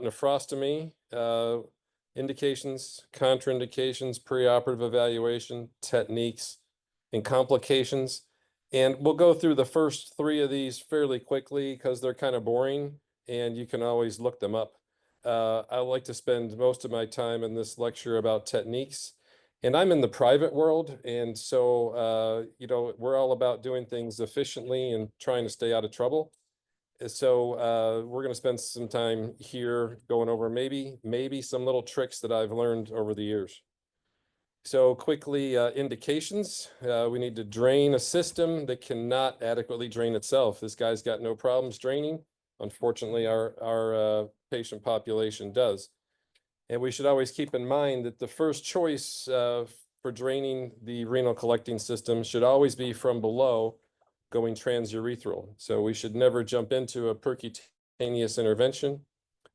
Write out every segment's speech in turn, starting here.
nephrostomy, indications, contraindications, preoperative evaluation, techniques, and complications. And we'll go through the first three of these fairly quickly because they're kind of boring and you can always look them up. I like to spend most of my time in this lecture about techniques. And I'm in the private world, and so, we're all about doing things efficiently and trying to stay out of trouble. So we're going to spend some time here going over maybe some little tricks that I've learned over the years. So quickly, indications. We need to drain a system that cannot adequately drain itself. This guy's got no problems draining. Unfortunately, our patient population does. And we should always keep in mind that the first choice for draining the renal collecting system should always be from below, going transurethral. So we should never jump into a percutaneous intervention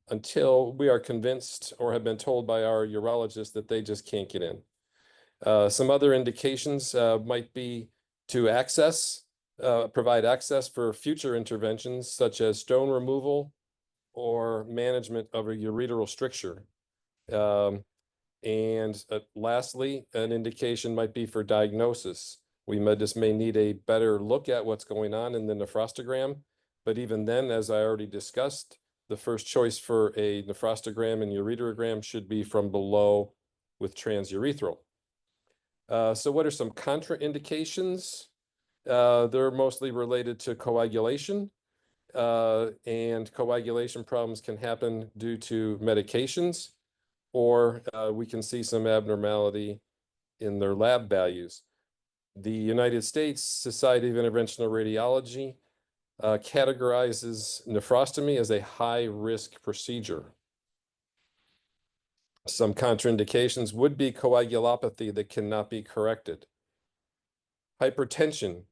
until we are convinced or have been told by our urologist that they just can't get in. Some other indications might be to provide access for future interventions such as stone removal or management of a ureteral stricture. And lastly, an indication might be for diagnosis. We may need a better look at what's going on in the nephrostogram. But even then, as I already discussed, the first choice for a nephrostogram and ureterogram should be from below with transurethral. So what are some contraindications? They're mostly related to coagulation. And coagulation problems can happen due to medications, or we can see some abnormality in their lab values. The United States Society of Interventional Radiology categorizes nephrostomy as a high-risk procedure. Some contraindications would be coagulopathy that cannot be corrected. Hypertension.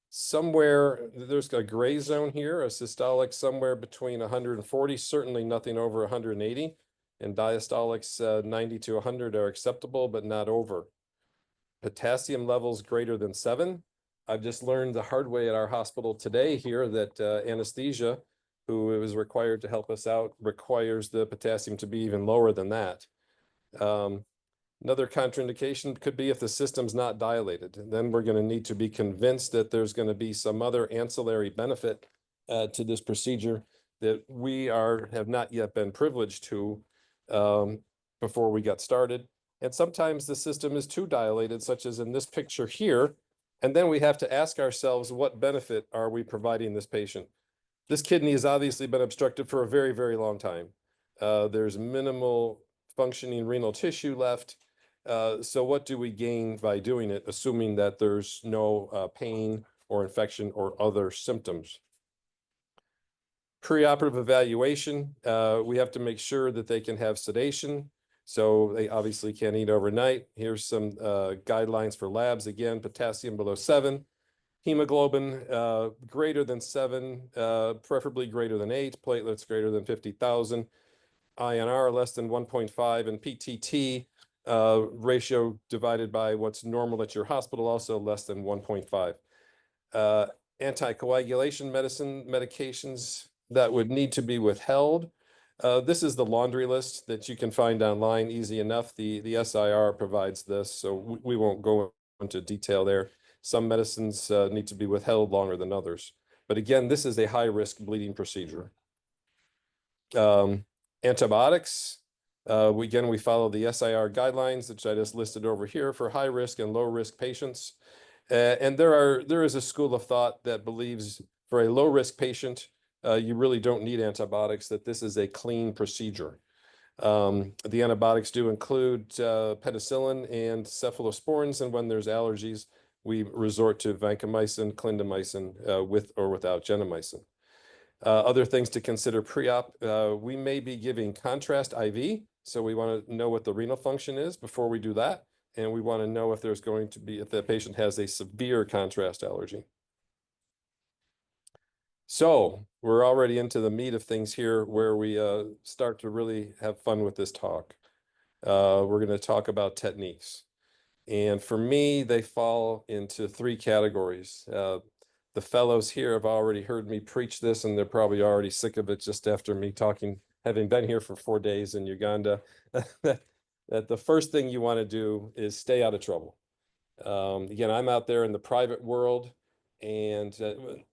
Somewhere, there's a gray zone here, a systolic somewhere between 140, certainly nothing over 180, and diastolics 90 to 100 are acceptable, but not over. Potassium levels greater than 7. I've just learned the hard way at our hospital today here that anesthesia, who is required to help us out, requires the potassium to be even lower than that. Another contraindication could be if the system's not dilated. Then we're going to need to be convinced that there's going to be some other ancillary benefit to this procedure that we have not yet been privileged to before we got started. And sometimes the system is too dilated, such as in this picture here. And then we have to ask ourselves, what benefit are we providing this patient? This kidney has obviously been obstructed for a very, very long time. There's minimal functioning renal tissue left. So what do we gain by doing it, assuming that there's no pain or infection or other symptoms? Preoperative evaluation, we have to make sure that they can have sedation. So they obviously can't eat overnight. Here's some guidelines for labs. Again, potassium below 7, hemoglobin greater than 7, preferably greater than 8, platelets greater than 50,000, INR less than 1.5, and PTT ratio divided by what's normal at your hospital, also less than 1.5. Anticoagulation medications that would need to be withheld. This is the laundry list that you can find online, easy enough. The SIR provides this, so we won't go into detail there. Some medicines need to be withheld longer than others. But again, this is a high-risk bleeding procedure. Antibiotics. We follow the SIR guidelines, which I just listed over here for high-risk and low-risk patients. And there is a school of thought that believes for a low-risk patient, you really don't need antibiotics, that this is a clean procedure. The antibiotics do include penicillin and cephalosporins, and when there's allergies, we resort to vancomycin, clindamycin, with or without gentamicin. Other things to consider pre-op, we may be giving contrast IV, so we want to know what the renal function is before we do that, and we want to know if if the patient has a severe contrast allergy. So we're already into the meat of things here where we start to really have fun with this talk. We're going to talk about techniques. And for me, they fall into 3 categories. The fellows here have already heard me preach this, and they're probably already sick of it just after me talking having been here for 4 days in Uganda, that the first thing you want to do is stay out of trouble. Again, I'm out there in the private world, and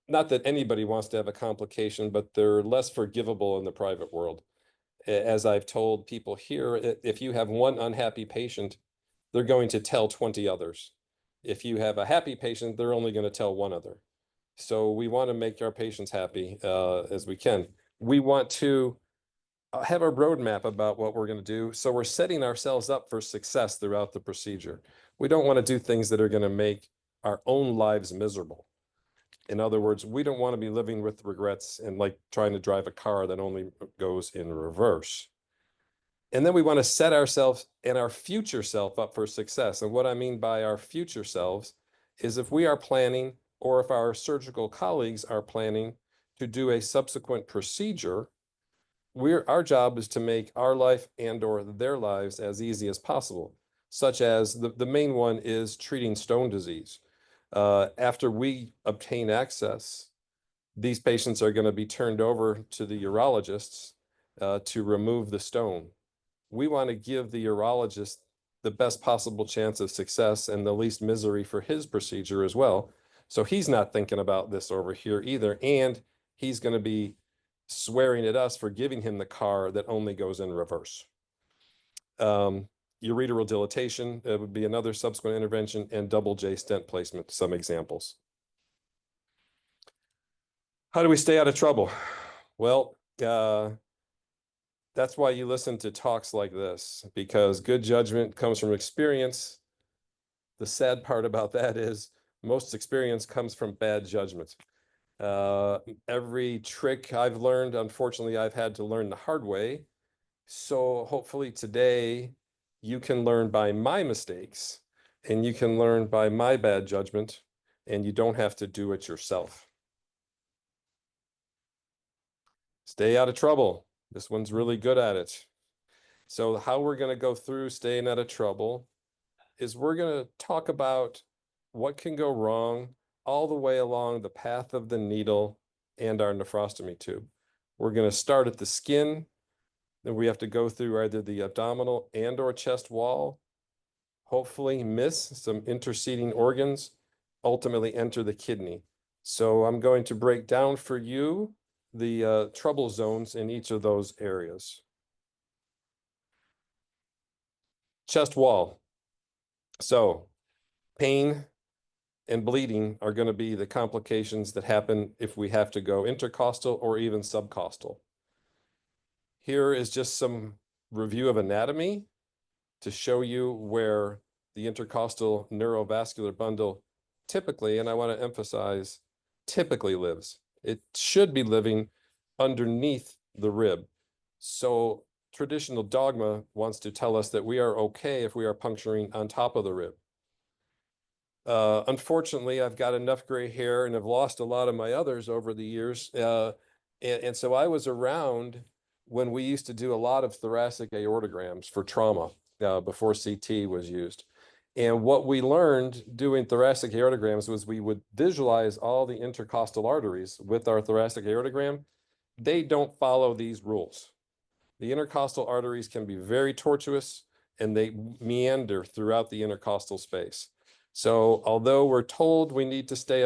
not that anybody wants to have a complication, but they're less forgivable in the private world. As I've told people here, if you have one unhappy patient, they're going to tell 20 others. If you have a happy patient, they're only going to tell one other. So we want to make our patients happy as we can. We want to have a roadmap about what we're going to do. So we're setting ourselves up for success throughout the procedure. We don't want to do things that are going to make our own lives miserable. In other words, we don't want to be living with regrets and like trying to drive a car that only goes in reverse. And then we want to set ourselves and our future self up for success. And what I mean by our future selves is if we are planning, or if our surgical colleagues are planning to do a subsequent procedure, our job is to make our life and or their lives as easy as possible, such as the main one is treating stone disease. After we obtain access, these patients are going to be turned over to the urologists to remove the stone. We want to give the urologist the best possible chance of success and the least misery for his procedure as well. So he's not thinking about this over here either. And he's going to be swearing at us for giving him the car that only goes in reverse. Ureteral dilatation would be another subsequent intervention, and double J stent placement, some examples. How do we stay out of trouble? Well, that's why you listen to talks like this, because good judgment comes from experience. The sad part about that is most experience comes from bad judgment. Every trick I've learned, unfortunately, I've had to learn the hard way. So hopefully today you can learn by my mistakes and you can learn by my bad judgment, and you don't have to do it yourself. Stay out of trouble. This one's really good at it. So how we're going to go through staying out of trouble is we're going to talk about what can go wrong all the way along the path of the needle and our nephrostomy tube. We're going to start at the skin, then we have to go through either the abdominal and or chest wall, hopefully miss some interceding organs, ultimately enter the kidney. So I'm going to break down for you the trouble zones in each of those areas. Chest wall. So pain and bleeding are going to be the complications that happen if we have to go intercostal or even subcostal. Here is just some review of anatomy to show you where the intercostal neurovascular bundle typically, and I want to emphasize, typically lives. It should be living underneath the rib. So traditional dogma wants to tell us that we are okay if we are puncturing on top of the rib. Unfortunately, I've got enough gray hair and have lost a lot of my others over the years. And so I was around when we used to do a lot of thoracic aortograms for trauma before CT was used. And what we learned doing thoracic aortograms was we would visualize all the intercostal arteries with our thoracic aortogram. They don't follow these rules. The intercostal arteries can be very tortuous and they meander throughout the intercostal space. So although we're told we need to stay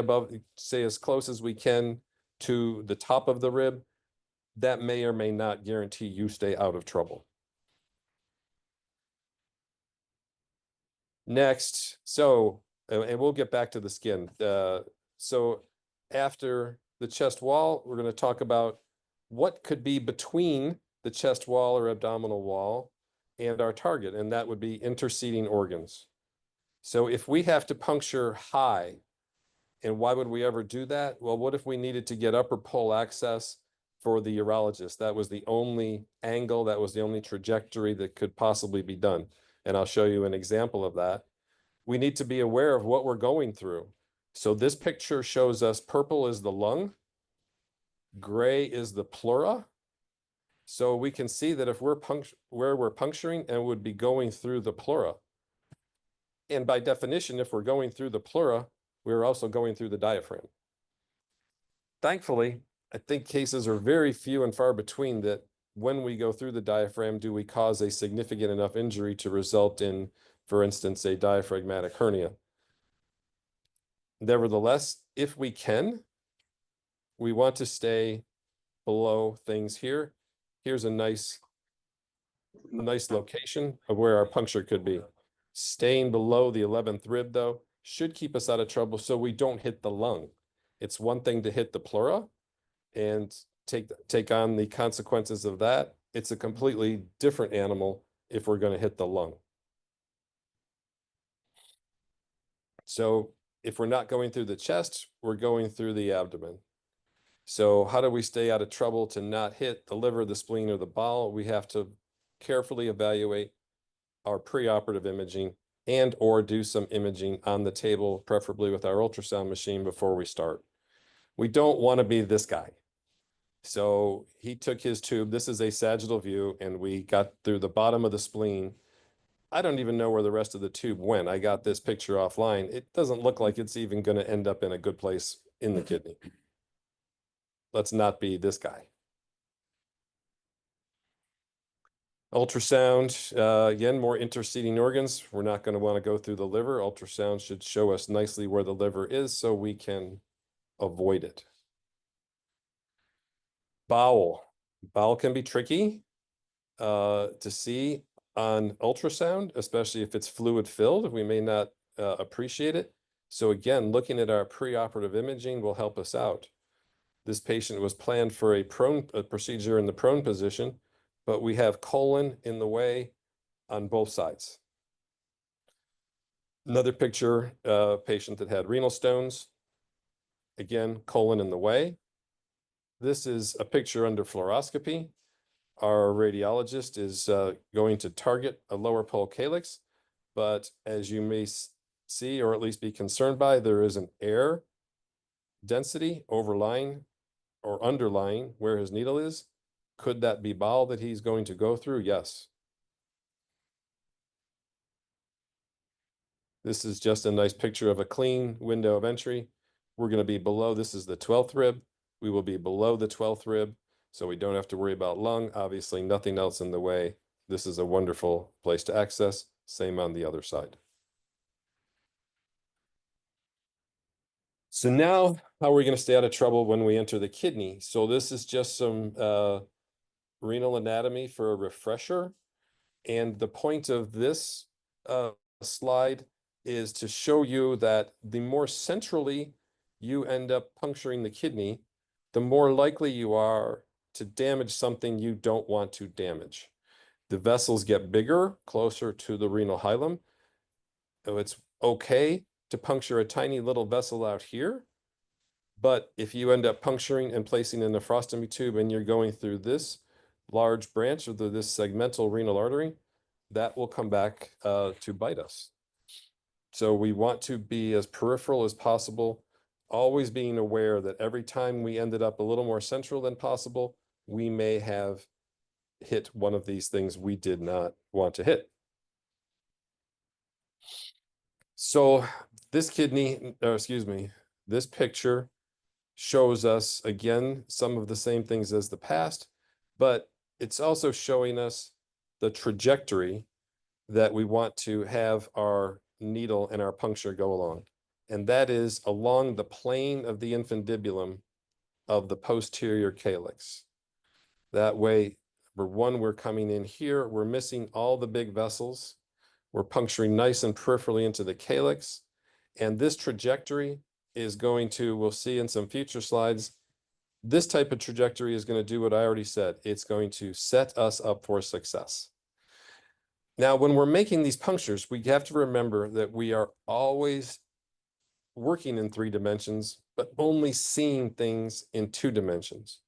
as close as we can to the top of the rib, that may or may not guarantee you stay out of trouble. Next, and we'll get back to the skin. So after the chest wall, we're going to talk about what could be between the chest wall or abdominal wall and our target, and that would be interceding organs. So if we have to puncture high, and why would we ever do that? Well, what if we needed to get upper pole access for the urologist? That was the only angle, that was the only trajectory that could possibly be done. And I'll show you an example of that. We need to be aware of what we're going through. So this picture shows us purple is the lung, gray is the pleura. So we can see that if we're where we're puncturing and would be going through the pleura. And by definition, if we're going through the pleura, we're also going through the diaphragm. Thankfully, I think cases are very few and far between that when we go through the diaphragm, do we cause a significant enough injury to result in, for instance, a diaphragmatic hernia? Nevertheless, if we can, we want to stay below things here. Here's a nice location of where our puncture could be. Staying below the 11th rib, though, should keep us out of trouble so we don't hit the lung. It's one thing to hit the pleura and take on the consequences of that. It's a completely different animal if we're going to hit the lung. So if we're not going through the chest, we're going through the abdomen. So how do we stay out of trouble to not hit the liver, the spleen, or the bowel? We have to carefully evaluate our preoperative imaging and or do some imaging on the table, preferably with our ultrasound machine before we start. We don't want to be this guy. So he took his tube. This is a sagittal view, and we got through the bottom of the spleen. I don't even know where the rest of the tube went. I got this picture offline. It doesn't look like it's even going to end up in a good place in the kidney. Let's not be this guy. Ultrasound, again, more interceding organs. We're not going to want to go through the liver. Ultrasound should show us nicely where the liver is so we can avoid it. Bowel. Bowel can be tricky to see on ultrasound, especially if it's fluid filled. We may not appreciate it. So again, looking at our preoperative imaging will help us out. This patient was planned for a procedure in the prone position, but we have colon in the way on both sides. Another picture, patient that had renal stones. Again, colon in the way. This is a picture under fluoroscopy. Our radiologist is going to target a lower pole calyx, but as you may see, or at least be concerned by, there is an air density overlying or underlying where his needle is. Could that be bowel that he's going to go through? Yes. This is just a nice picture of a clean window of entry. We're going to be below, this is the 12th rib. We will be below the 12th rib, so we don't have to worry about lung. Obviously, nothing else in the way. This is a wonderful place to access. Same on the other side. So now, how are we going to stay out of trouble when we enter the kidney? So this is just some renal anatomy for a refresher. And the point of this slide is to show you that the more centrally you end up puncturing the kidney, the more likely you are to damage something you don't want to damage. The vessels get bigger, closer to the renal hilum. So it's okay to puncture a tiny little vessel out here, but if you end up puncturing and placing a nephrostomy tube and you're going through this large branch of this segmental renal artery, that will come back to bite us. So we want to be as peripheral as possible, always being aware that every time we ended up a little more central than possible, we may have hit one of these things we did not want to hit. So this kidney, or excuse me, this picture shows us, again, some of the same things as the past, but it's also showing us the trajectory that we want to have our needle and our puncture go along. And that is along the plane of the infundibulum of the posterior calyx. That way, we're coming in here, we're missing all the big vessels, we're puncturing nice and peripherally into the calyx, and this trajectory is going to, we'll see in some future slides, this type of trajectory is going to do what I already said. It's going to set us up for success. Now, when we're making these punctures, we have to remember that we are always working in 3 dimensions, but only seeing things in 2 dimensions.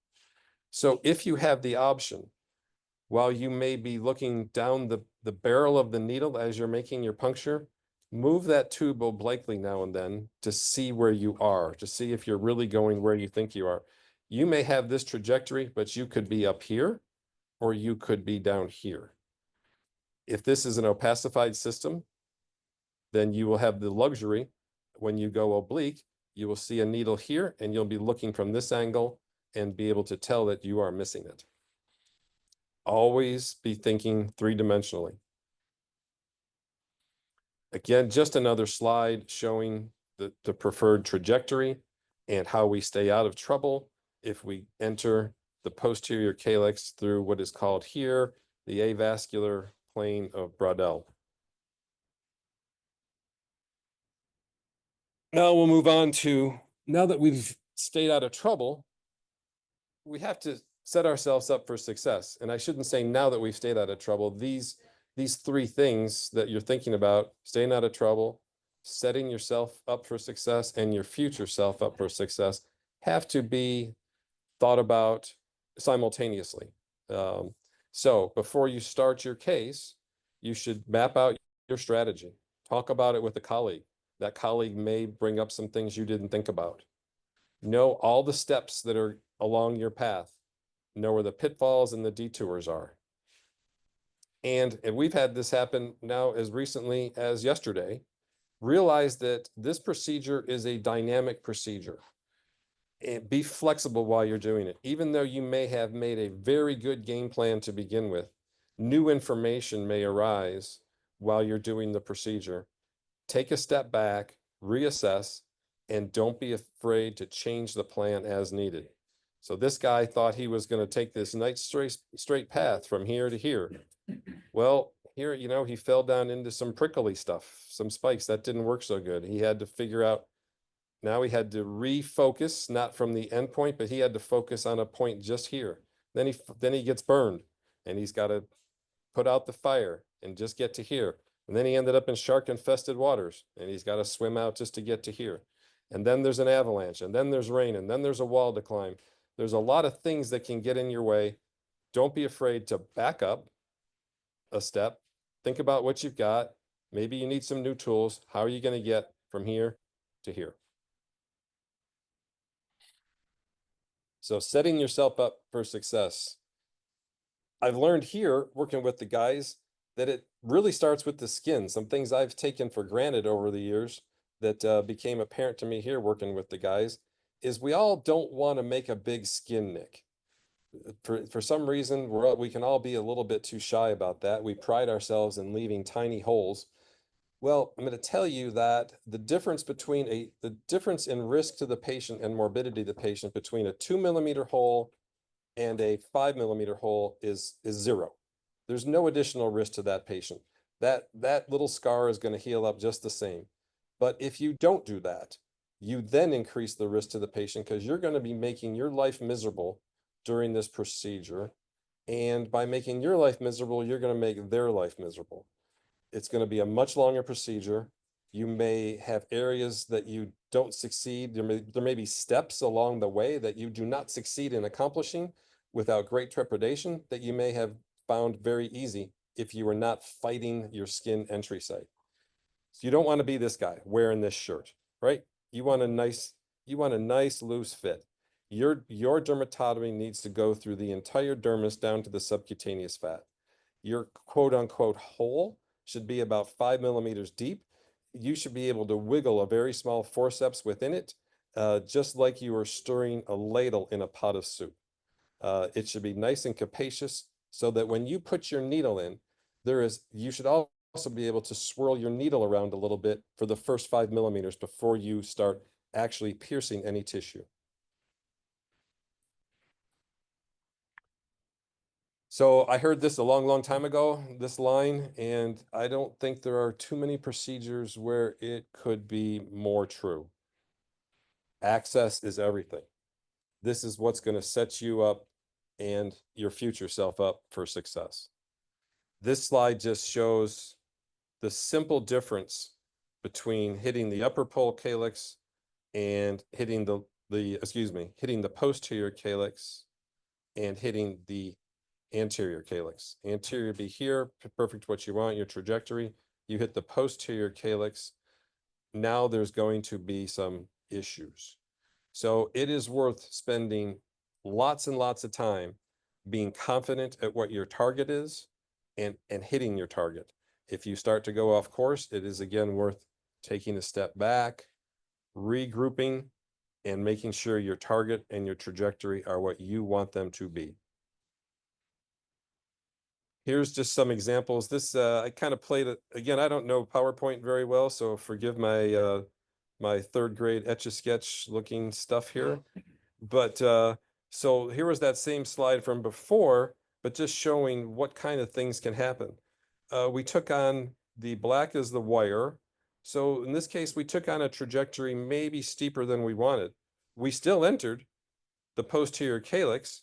So if you have the option, while you may be looking down the barrel of the needle as you're making your puncture, move that tube obliquely now and then to see where you are, to see if you're really going where you think you are. You may have this trajectory, but you could be up here, or you could be down here. If this is an opacified system, then you will have the luxury, when you go oblique, you will see a needle here, and you'll be looking from this angle and be able to tell that you are missing it. Always be thinking three-dimensionally. Again, just another slide showing the preferred trajectory and how we stay out of trouble if we enter the posterior calyx through what is called here the avascular plane of Brodel. Now we'll move on to, now that we've stayed out of trouble, we have to set ourselves up for success. And I shouldn't say now that we've stayed out of trouble, these three things that you're thinking about, staying out of trouble, setting yourself up for success, and your future self up for success, have to be thought about simultaneously. So before you start your case, you should map out your strategy. Talk about it with a colleague. That colleague may bring up some things you didn't think about. Know all the steps that are along your path. Know where the pitfalls and the detours are. And we've had this happen now as recently as yesterday. Realize that this procedure is a dynamic procedure. And be flexible while you're doing it. Even though you may have made a very good game plan to begin with, new information may arise while you're doing the procedure. Take a step back, reassess, and don't be afraid to change the plan as needed. So this guy thought he was going to take this nice straight path from here to here. Well, here, he fell down into some prickly stuff, some spikes. That didn't work so good. He had to figure out, now he had to refocus, not from the end point, but he had to focus on a point just here. Then he gets burned, and he's got to put out the fire and just get to here. And then he ended up in shark-infested waters, and he's got to swim out just to get to here. And then there's an avalanche, and then there's rain, and then there's a wall to climb. There's a lot of things that can get in your way. Don't be afraid to back up a step. Think about what you've got. Maybe you need some new tools. How are you going to get from here to here? So setting yourself up for success. I've learned here, working with the guys, that it really starts with the skin. Some things I've taken for granted over the years that became apparent to me here working with the guys is we all don't want to make a big skin nick. For some reason, we can all be a little bit too shy about that. We pride ourselves in leaving tiny holes. Well, I'm going to tell you that the difference in risk to the patient and morbidity to the patient between a 2-millimeter hole and a 5-millimeter hole is zero. There's no additional risk to that patient. That little scar is going to heal up just the same. But if you don't do that, you then increase the risk to the patient because you're going to be making your life miserable during this procedure. And by making your life miserable, you're going to make their life miserable. It's going to be a much longer procedure. You may have areas that you don't succeed. There may be steps along the way that you do not succeed in accomplishing without great trepidation that you may have found very easy if you were not fighting your skin entry site. So you don't want to be this guy wearing this shirt, right? You want a nice loose fit. Your dermatotomy needs to go through the entire dermis down to the subcutaneous fat. Your quote unquote hole should be about 5 millimeters deep. You should be able to wiggle a very small forceps within it, just like you are stirring a ladle in a pot of soup. It should be nice and capacious so that when you put your needle in, you should also be able to swirl your needle around a little bit for the first 5 millimeters before you start actually piercing any tissue. So I heard this a long time ago, this line, and I don't think there are too many procedures where it could be more true. Access is everything. This is what's going to set you up and your future self up for success. This slide just shows the simple difference between hitting the upper pole calyx and hitting hitting the posterior calyx and hitting the anterior calyx. Anterior be here, perfect what you want, your trajectory. You hit the posterior calyx. Now there's going to be some issues. So it is worth spending lots and lots of time being confident at what your target is and hitting your target. If you start to go off course, it is again worth taking a step back, regrouping, and making sure your target and your trajectory are what you want them to be. Here's just some examples. This, I kind of played it, again, I don't know PowerPoint very well, so forgive my, my third grade Etch-a-Sketch looking stuff here. But, so here was that same slide from before, but just showing what kind of things can happen. We took on, the black is the wire. So in this case, we took on a trajectory maybe steeper than we wanted. We still entered the posterior calyx,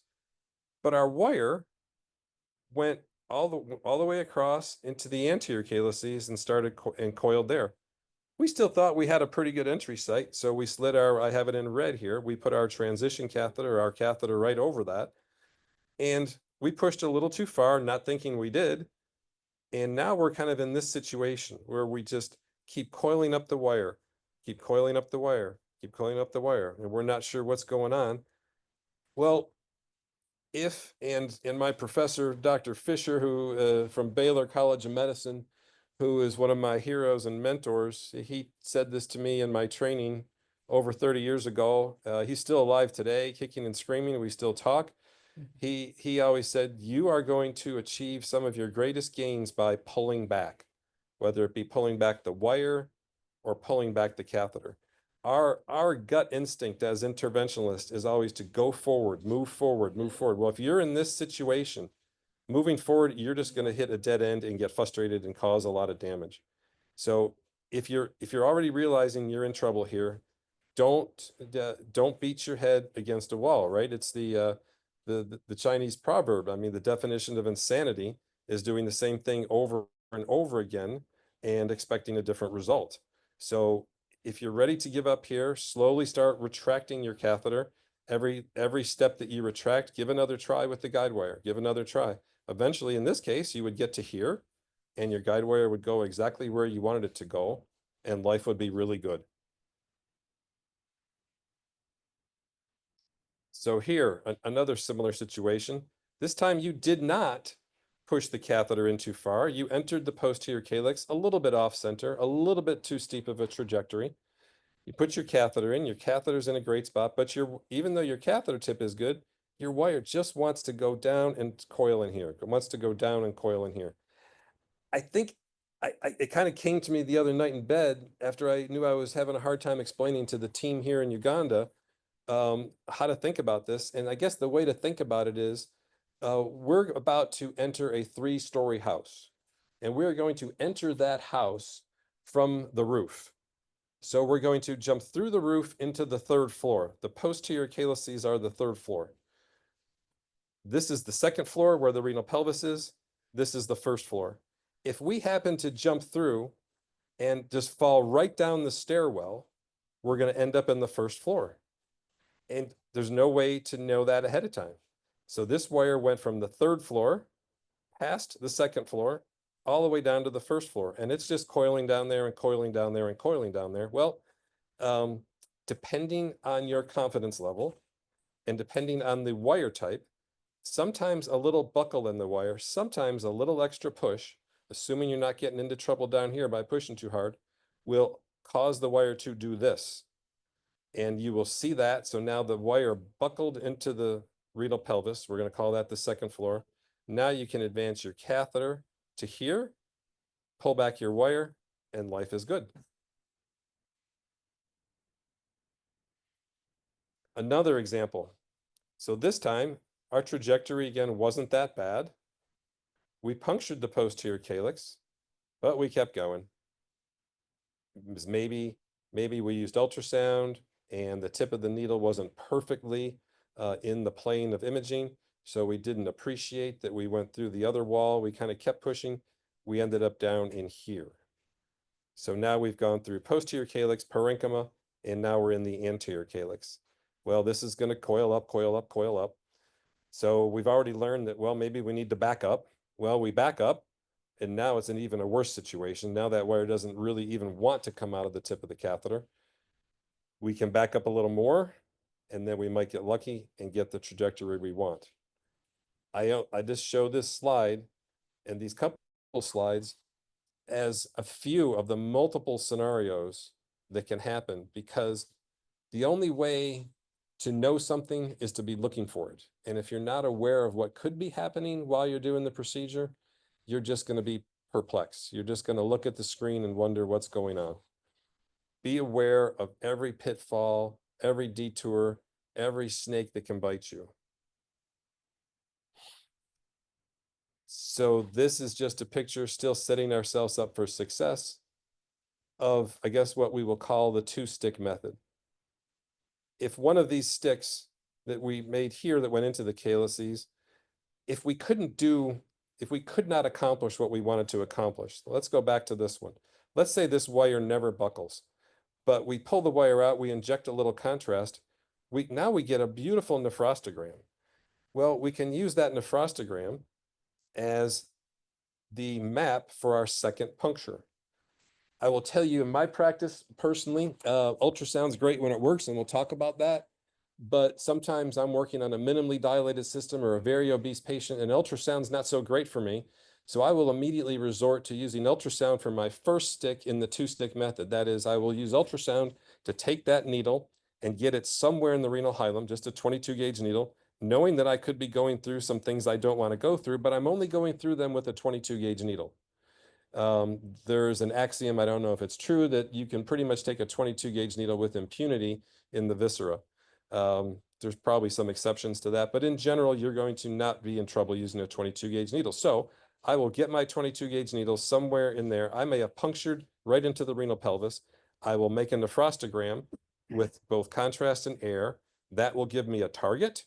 but our wire went all the way across into the anterior calyces and started and coiled there. We still thought we had a pretty good entry site, so we slid our, I have it in red here, we put our transition catheter, our catheter right over that, and we pushed a little too far, not thinking we did. And now we're kind of in this situation where we just keep coiling up the wire, keep coiling up the wire, keep coiling up the wire, and we're not sure what's going on. Well, and my professor, Dr. Fisher, who from Baylor College of Medicine, who is one of my heroes and mentors, he said this to me in my training over 30 years ago. He's still alive today, kicking and screaming. We still talk. He always said, you are going to achieve some of your greatest gains by pulling back, whether it be pulling back the wire or pulling back the catheter. Our gut instinct as interventionalists is always to go forward, move forward, move forward. Well, if you're in this situation, moving forward, you're just going to hit a dead end and get frustrated and cause a lot of damage. So if you're already realizing you're in trouble here, don't beat your head against a wall, right? It's the Chinese proverb. I mean, the definition of insanity is doing the same thing over and over again and expecting a different result. So if you're ready to give up here, slowly start retracting your catheter. Every step that you retract, give another try with the guide wire, give another try. Eventually, in this case, you would get to here and your guide wire would go exactly where you wanted it to go, and life would be really good. So here, another similar situation. This time you did not push the catheter in too far. You entered the posterior calyx a little bit off center, a little bit too steep of a trajectory. You put your catheter in, your catheter's in a great spot, but even though your catheter tip is good, your wire just wants to go down and coil in here. It wants to go down and coil in here. I think it kind of came to me the other night in bed after I knew I was having a hard time explaining to the team here in Uganda how to think about this. And I guess the way to think about it is we're about to enter a 3-story house, and we're going to enter that house from the roof. So we're going to jump through the roof into the 3rd floor. The posterior calyces are the 3rd floor. This is the 2nd floor where the renal pelvis is. This is the 1st floor. If we happen to jump through and just fall right down the stairwell, we're going to end up in the 1st floor. And there's no way to know that ahead of time. So this wire went from the 3rd floor, past the 2nd floor, all the way down to the 1st floor. And it's just coiling down there and coiling down there and coiling down there. Well, depending on your confidence level and depending on the wire type, sometimes a little buckle in the wire, sometimes a little extra push, assuming you're not getting into trouble down here by pushing too hard, will cause the wire to do this. And you will see that. So now the wire buckled into the renal pelvis. We're going to call that the 2nd floor. Now you can advance your catheter to here, pull back your wire, and life is good. Another example. So this time, our trajectory again wasn't that bad. We punctured the posterior calyx, but we kept going. It was maybe we used ultrasound and the tip of the needle wasn't perfectly in the plane of imaging. So we didn't appreciate that we went through the other wall. We kind of kept pushing. We ended up down in here. So now we've gone through posterior calyx, parenchyma, and now we're in the anterior calyx. Well, this is going to coil up, coil up, coil up. So we've already learned that, well, maybe we need to back up. Well, we back up, and now it's an even a worse situation. Now that wire doesn't really even want to come out of the tip of the catheter. We can back up a little more, and then we might get lucky and get the trajectory we want. I just show this slide and these couple slides as a few of the multiple scenarios that can happen, because the only way to know something is to be looking for it. And if you're not aware of what could be happening while you're doing the procedure, you're just going to be perplexed. You're just going to look at the screen and wonder what's going on. Be aware of every pitfall, every detour, every snake that can bite you. So this is just a picture still setting ourselves up for success of, I guess, what we will call the two-stick method. If one of these sticks that we made here that went into the calyces, if we could not accomplish what we wanted to accomplish, let's go back to this one. Let's say this wire never buckles, but we pull the wire out, we inject a little contrast, now we get a beautiful nephrostogram. Well, we can use that nephrostogram as the map for our second puncture. I will tell you in my practice personally, ultrasound's great when it works, and we'll talk about that. But sometimes I'm working on a minimally dilated system or a very obese patient, and ultrasound's not so great for me. So I will immediately resort to using ultrasound for my first stick in the two-stick method. That is, I will use ultrasound to take that needle and get it somewhere in the renal hilum, just a 22 gauge needle, knowing that I could be going through some things I don't want to go through, but I'm only going through them with a 22 gauge needle. There's an axiom, I don't know if it's true, that you can pretty much take a 22 gauge needle with impunity in the viscera. There's probably some exceptions to that, but in general, you're going to not be in trouble using a 22 gauge needle. So I will get my 22 gauge needle somewhere in there. I may have punctured right into the renal pelvis. I will make a nephrostogram with both contrast and air. That will give me a target.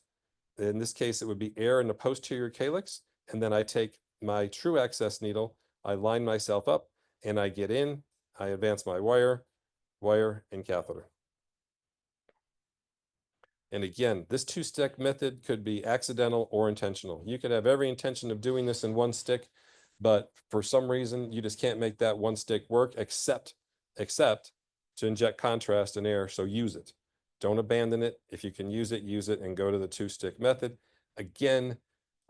In this case, it would be air in the posterior calyx. And then I take my true access needle, I line myself up, and I get in, I advance my wire, and catheter. And again, this two-stick method could be accidental or intentional. You could have every intention of doing this in one stick, but for some reason, you just can't make that one stick work except to inject contrast and air, so use it. Don't abandon it. If you can use it, and go to the two-stick method. Again,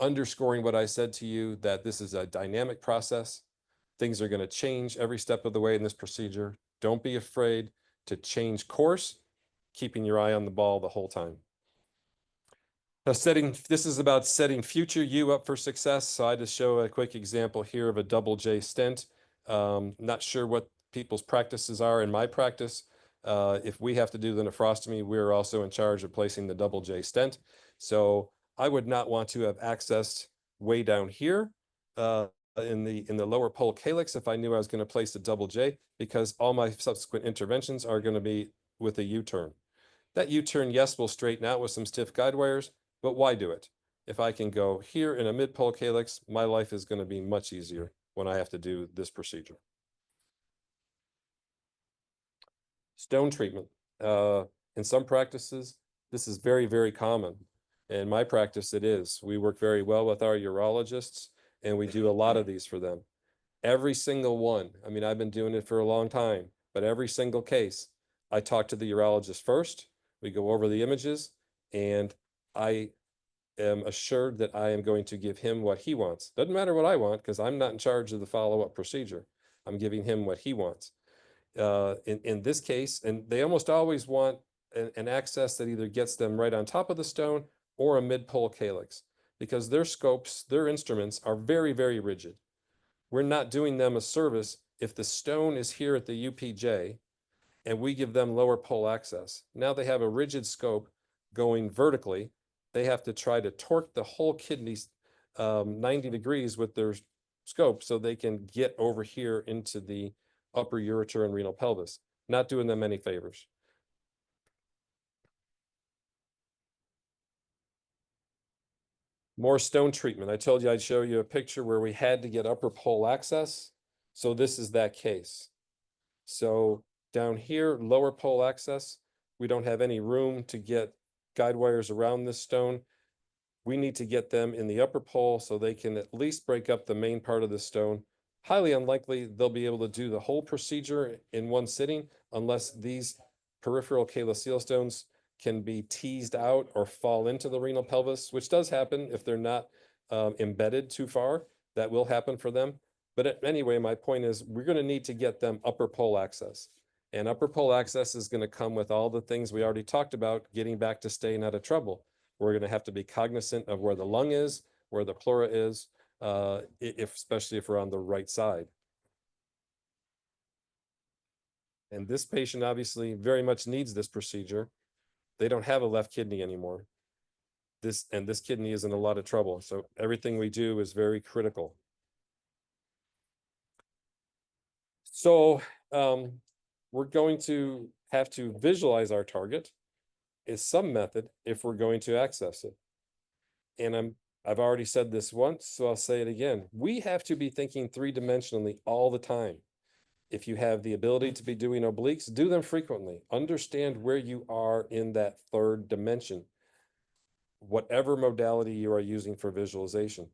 underscoring what I said to you, that this is a dynamic process. Things are going to change every step of the way in this procedure. Don't be afraid to change course, keeping your eye on the ball the whole time. Now, this is about setting future you up for success. So I just show a quick example here of a double J stent. Not sure what people's practices are. In my practice, if we have to do the nephrostomy, we're also in charge of placing the double J stent. So I would not want to have accessed way down here in the lower pole calyx if I knew I was going to place a double J, because all my subsequent interventions are going to be with a U-turn. That U-turn, yes, will straighten out with some stiff guide wires, but why do it? If I can go here in a mid-pole calyx, my life is going to be much easier when I have to do this procedure. Stone treatment. In some practices, this is very, very common. In my practice, it is. We work very well with our urologists, and we do a lot of these for them. Every single one, I mean, I've been doing it for a long time, but every single case, I talk to the urologist first, we go over the images, and I am assured that I am going to give him what he wants. Doesn't matter what I want, because I'm not in charge of the follow-up procedure. I'm giving him what he wants. In this case, and they almost always want an access that either gets them right on top of the stone or a mid-pole calyx, because their scopes, their instruments are very, very rigid. We're not doing them a service if the stone is here at the UPJ and we give them lower pole access. Now they have a rigid scope going vertically. They have to try to torque the whole kidney 90 degrees with their scope so they can get over here into the upper ureter and renal pelvis. Not doing them any favors. More stone treatment. I told you I'd show you a picture where we had to get upper pole access. So this is that case. So down here, lower pole access, we don't have any room to get guide wires around this stone. We need to get them in the upper pole so they can at least break up the main part of the stone. Highly unlikely they'll be able to do the whole procedure in one sitting unless these peripheral calyceal stones can be teased out or fall into the renal pelvis, which does happen if they're not embedded too far. That will happen for them. But anyway, my point is we're going to need to get them upper pole access. And upper pole access is going to come with all the things we already talked about, getting back to staying out of trouble. We're going to have to be cognizant of where the lung is, where the pleura is. especially if we're on the right side. And this patient obviously very much needs this procedure. They don't have a left kidney anymore. This kidney is in a lot of trouble. So everything we do is very critical. So we're going to have to visualize our target is some method if we're going to access it. And I've already said this once, so I'll say it again. We have to be thinking three-dimensionally all the time. If you have the ability to be doing obliques, do them frequently. Understand where you are in that third dimension, whatever modality you are using for visualization.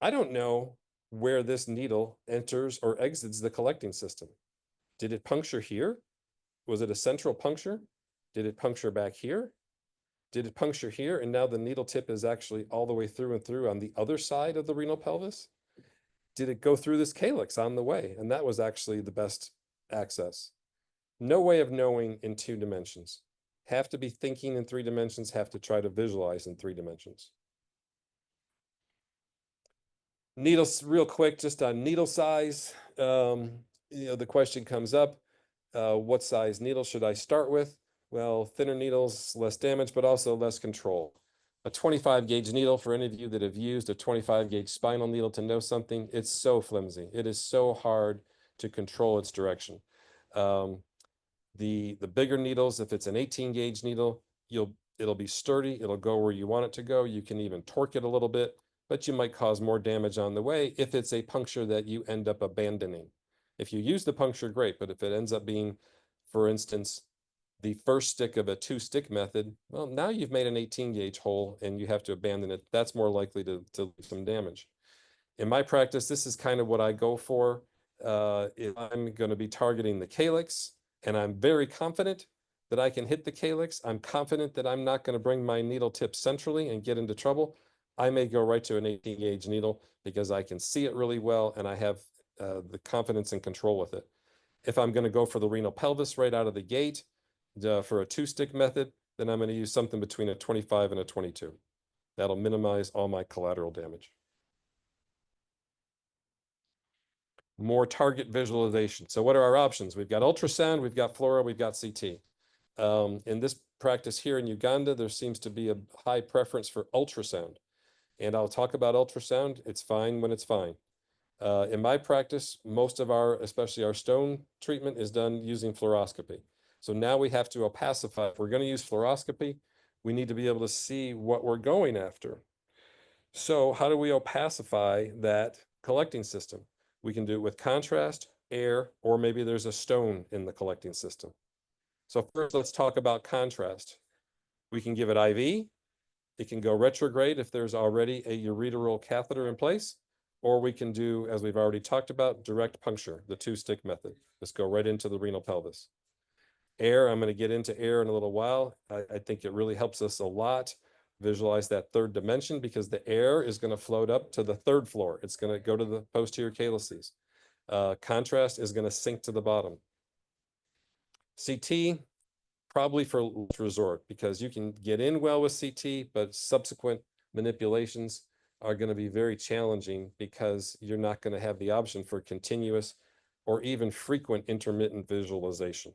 I don't know where this needle enters or exits the collecting system. Did it puncture here? Was it a central puncture? Did it puncture back here? Did it puncture here? And now the needle tip is actually all the way through and through on the other side of the renal pelvis? Did it go through this calyx on the way? And that was actually the best access. No way of knowing in 2 dimensions. Have to be thinking in 3 dimensions, have to try to visualize in 3 dimensions. Needles, real quick, just on needle size. The question comes up, what size needle should I start with? Well, thinner needles, less damage, but also less control. A 25 gauge needle, for any of you that have used a 25 gauge spinal needle to know something, it's so flimsy. It is so hard to control its direction. The bigger needles, if it's an 18 gauge needle, it'll be sturdy. It'll go where you want it to go. You can even torque it a little bit, but you might cause more damage on the way if it's a puncture that you end up abandoning. If you use the puncture, great, but if it ends up being, for instance, the first stick of a 2-stick method, well, now you've made an 18 gauge hole and you have to abandon it. That's more likely to leave some damage. In my practice, this is kind of what I go for. If I'm going to be targeting the calyx, and I'm very confident that I can hit the calyx, I'm confident that I'm not going to bring my needle tip centrally and get into trouble, I may go right to an 18 gauge needle because I can see it really well and I have the confidence and control with it. If I'm going to go for the renal pelvis right out of the gate for a 2-stick method, then I'm going to use something between a 25 and a 22. That'll minimize all my collateral damage. More target visualization. So what are our options? We've got ultrasound, we've got fluoro, we've got CT. In this practice here in Uganda, there seems to be a high preference for ultrasound. And I'll talk about ultrasound. It's fine when it's fine. In my practice, most of especially our stone treatment is done using fluoroscopy. So now we have to opacify. If we're going to use fluoroscopy, we need to be able to see what we're going after. So how do we opacify that collecting system? We can do it with contrast, air, or maybe there's a stone in the collecting system. So first, let's talk about contrast. We can give it IV. It can go retrograde if there's already a ureteral catheter in place, or we can do, as we've already talked about, direct puncture, the 2-stick method. Just go right into the renal pelvis. Air, I'm going to get into air in a little while. I think it really helps us a lot visualize that third dimension because the air is going to float up to the 3rd floor. It's going to go to the posterior calyces. Contrast is going to sink to the bottom. CT, probably for last resort because you can get in well with CT, but subsequent manipulations are going to be very challenging because you're not going to have the option for continuous or even frequent intermittent visualization.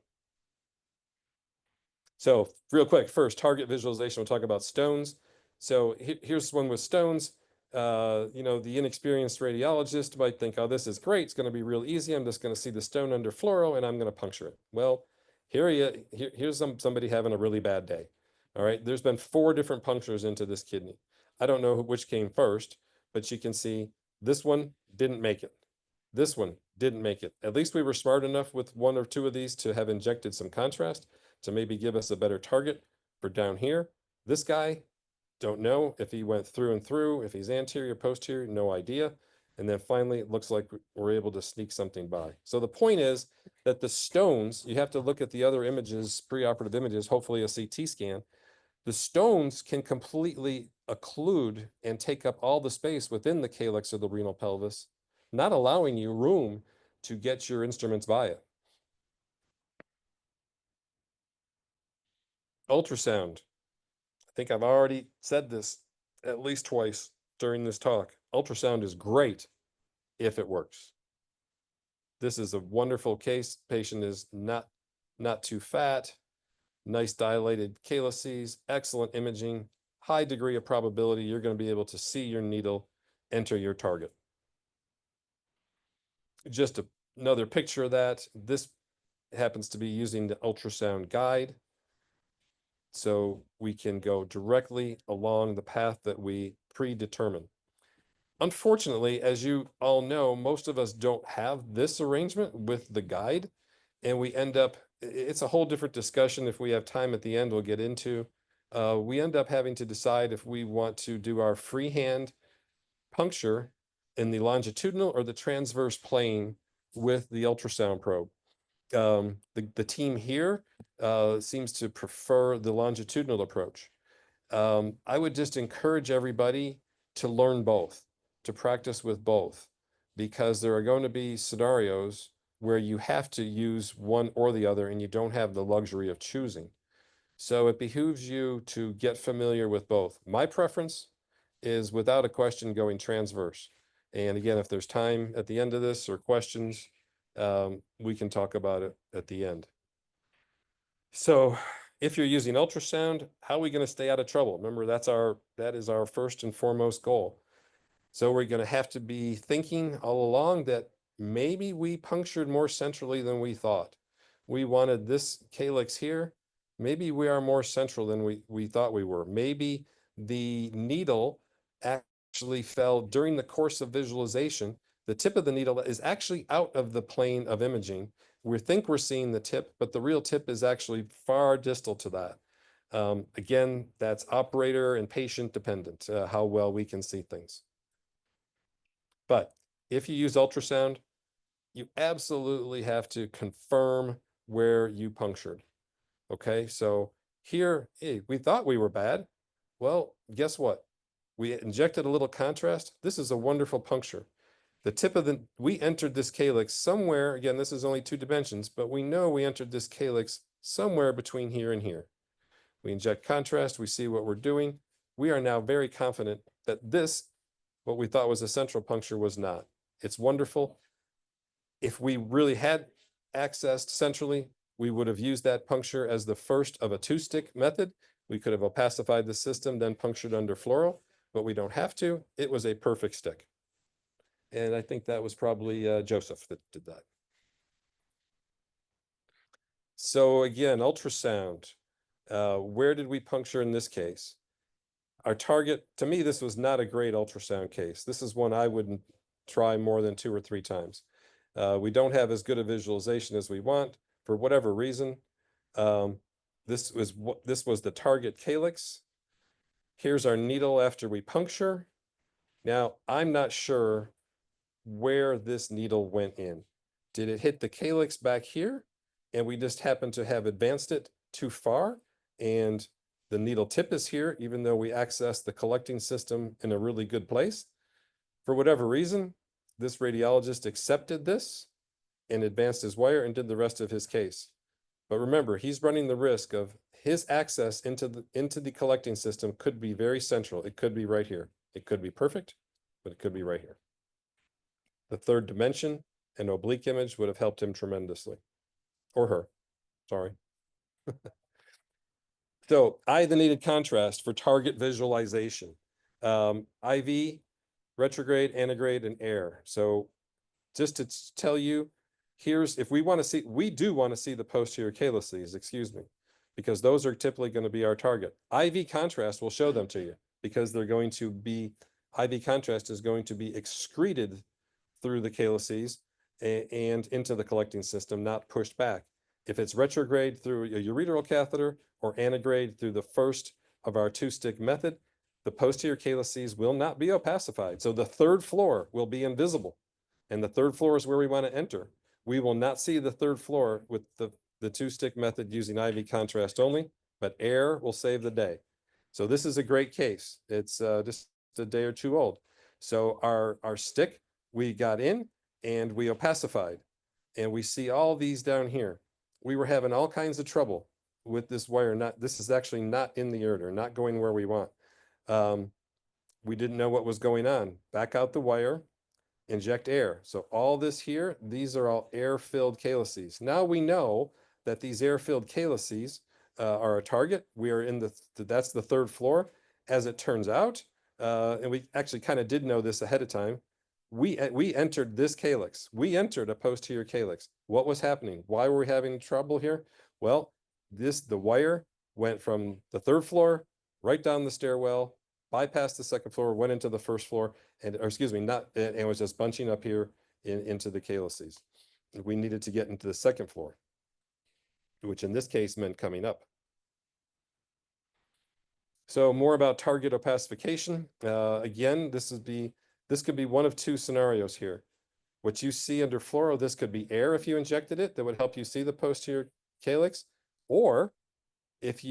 So real quick, first, target visualization, we'll talk about stones. So here's one with stones. The inexperienced radiologist might think, oh, this is great. It's going to be real easy. I'm just going to see the stone under fluoro and I'm going to puncture it. Well, here's somebody having a really bad day. All right, there's been 4 different punctures into this kidney. I don't know which came first, but you can see this one didn't make it. This one didn't make it. At least we were smart enough with 1 or 2 of these to have injected some contrast to maybe give us a better target for down here. This guy, don't know if he went through and through, if he's anterior, posterior, no idea. And then finally, it looks like we're able to sneak something by. So the point is that the stones, you have to look at the other images, preoperative images, hopefully a CT scan. The stones can completely occlude and take up all the space within the calyx of the renal pelvis, not allowing you room to get your instruments by it. Ultrasound. I think I've already said this at least twice during this talk. ultrasound is great if it works. This is a wonderful case. Patient is not too fat, nice dilated calyces, excellent imaging, high degree of probability you're going to be able to see your needle enter your target. Just another picture of that. This happens to be using the ultrasound guide. So we can go directly along the path that we predetermine. Unfortunately, as you all know, most of us don't have this arrangement with the guide, and we end up, it's a whole different discussion. If we have time at the end, we'll get into. We end up having to decide if we want to do our freehand puncture in the longitudinal or the transverse plane with the ultrasound probe. The team here seems to prefer the longitudinal approach. I would just encourage everybody to learn both, to practice with both, because there are going to be scenarios where you have to use one or the other and you don't have the luxury of choosing. So it behooves you to get familiar with both. My preference is without a question going transverse. And again, if there's time at the end of this or questions, we can talk about it at the end. So if you're using ultrasound, how are we going to stay out of trouble? Remember, that is our first and foremost goal. So we're going to have to be thinking all along that maybe we punctured more centrally than we thought. We wanted this calyx here. Maybe we are more central than we thought we were. Maybe the needle actually fell during the course of visualization. The tip of the needle is actually out of the plane of imaging. We think we're seeing the tip, but the real tip is actually far distal to that. Again, that's operator and patient dependent, how well we can see things. But if you use ultrasound, you absolutely have to confirm where you punctured. Okay, so here, hey, we thought we were bad. Well, guess what? We injected a little contrast. This is a wonderful puncture. The tip of we entered this calyx somewhere, again, this is only 2 dimensions, but we know we entered this calyx somewhere between here and here. We inject contrast, we see what we're doing. We are now very confident that this, what we thought was a central puncture, was not. It's wonderful. If we really had accessed centrally, we would have used that puncture as the first of a 2-stick method. We could have opacified the system, then punctured under fluoro, but we don't have to. It was a perfect stick. And I think that was probably Joseph that did that. So again, ultrasound. Where did we puncture in this case? Our target, to me, this was not a great ultrasound case. This is one I wouldn't try more than 2 or 3 times. We don't have as good a visualization as we want for whatever reason. This was the target calyx. Here's our needle after we puncture. Now, I'm not sure where this needle went in. Did it hit the calyx back here and we just happen to have advanced it too far and the needle tip is here, even though we accessed the collecting system in a really good place? For whatever reason, this radiologist accepted this and advanced his wire and did the rest of his case. But remember, he's running the risk of his access into the collecting system could be very central. It could be right here. It could be perfect, but it could be right here. The 3rd dimension, an oblique image, would have helped him tremendously. Or her, sorry. So the needed contrast for target visualization. IV, retrograde, antegrade, and air. So just to tell you, here's, if we want to see, we do want to see the posterior calyces, excuse me, because those are typically going to be our target. IV contrast will show them to you because they're going to be, IV contrast is going to be excreted through the calyces and into the collecting system, not pushed back. If it's retrograde through a ureteral catheter or antegrade through the first of our 2-stick method, the posterior calyces will not be opacified. So the 3rd floor will be invisible. And the 3rd floor is where we want to enter. We will not see the 3rd floor with the 2-stick method using IV contrast only, but air will save the day. So this is a great case. It's just a day or 2 old. So our stick, we got in and we opacified. And we see all these down here. We were having all kinds of trouble with this wire. This is actually not in the ureter, not going where we want. we didn't know what was going on. Back out the wire, inject air. So all this here, these are all air-filled calyces. Now we know that these air-filled calyces are a target. We are in that's the third floor. As it turns out, and we actually kind of did know this ahead of time, we entered this calyx. We entered a posterior calyx. What was happening? Why were we having trouble here? Well, the wire went from the third floor right down the stairwell, bypassed the second floor, went into the first floor, and, or excuse me, not, and was just bunching up here into the calyces. We needed to get into the second floor, which in this case meant coming up. So more about target opacification. Again, this could be one of two scenarios here. What you see under fluoro, this could be air if you injected it, that would help you see the posterior calyx, or if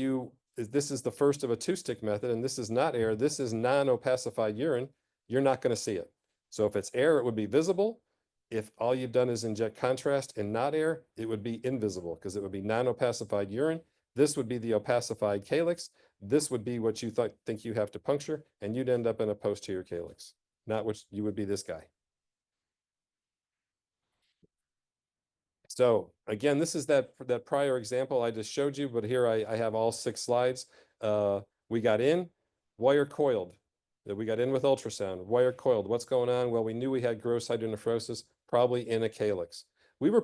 this is the first of a two-stick method, and this is not air, this is non-opacified urine, you're not going to see it. So if it's air, it would be visible. If all you've done is inject contrast and not air, it would be invisible because it would be non-opacified urine. This would be the opacified calyx. This would be what you think you have to puncture, and you'd end up in a posterior calyx, not which you would be this guy. So again, this is that prior example I just showed you, but here I have all 6 slides. We got in, wire coiled. We got in with ultrasound, wire coiled. What's going on? Well, we knew we had gross hydronephrosis, probably in a calyx. We were